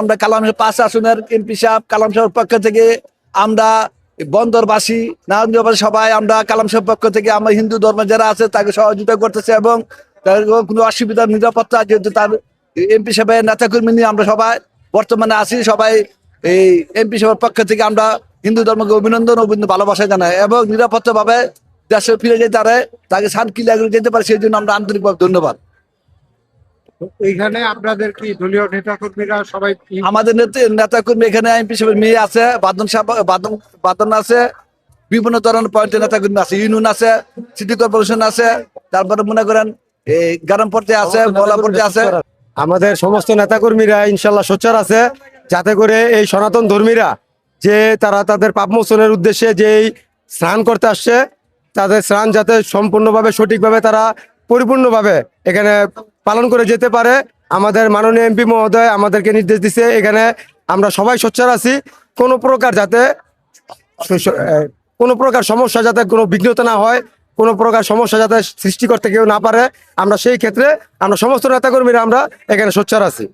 আমরা কালাম 5 আসনের এমপি সাহেব কালাম সাহেবের পক্ষ থেকে আমরা বন্দরবাসী নারায়ণগঞ্জবাসী সবাই আমরা কালাম সাহেবের পক্ষ থেকে আমরা হিন্দু ধর্ম যারা আছে তাকে সহযোগিতা করতেছে এবং তার কোনো অসুবিধার নিরাপত্তা যেহেতু তার এমপি সাহেবের নেতাকর্মী নিয়ে আমরা সবাই বর্তমানে আছি সবাই এই এমপি সাহেবের পক্ষ থেকে আমরা হিন্দু ধর্মকে অভিনন্দন ভালোবাসা জানাই এবং নিরাপত্তা ভাবে দেশে ফিরে যেতে পারে তাকে শান্তিলে যেতে পারে সেই জন্য আমরা আন্তরিকভাবে ধন্যবাদ। এইখানে আপনাদের কি দলীয় নেতা কর্মীরা সবাই আমাদের নেতা কর্মী এখানে এমপি সাহেবের মেয়ে আছে বাদন আছে বিভিন্ন ধরনের পয়েন্টের নেতা কর্মী আছে ইউনিয়ন আছে সিটি কর্পোরেশন আছে তারপরে মনে করেন এই গ্রাম পর্যায়ে আছে মহল্লা পর্যায়ে আছে। আমাদের সমস্ত নেতাকর্মীরা ইনশাল্লাহ সোচ্চার আছে যাতে করে এই সনাতন ধর্মীরা যে তারা তাদের পাপ মোচনের উদ্দেশ্যে যেই স্নান করতে আসছে তাদের স্নান যাতে সম্পূর্ণভাবে সঠিকভাবে তারা পরিপূর্ণভাবে এখানে পালন করে যেতে পারে। আমাদের মাননীয় এমপি মহোদয় আমাদেরকে নির্দেশ দিছে এখানে আমরা সবাই সোচ্চার আছি কোনো প্রকার সমস্যা যাতে কোনো বিঘ্নতা না হয়, কোনো প্রকার সমস্যা যাতে সৃষ্টি করতে কেউ না পারে, আমরা সেই ক্ষেত্রে আমরা সমস্ত নেতাকর্মীরা আমরা এখানে সোচ্চার আছি।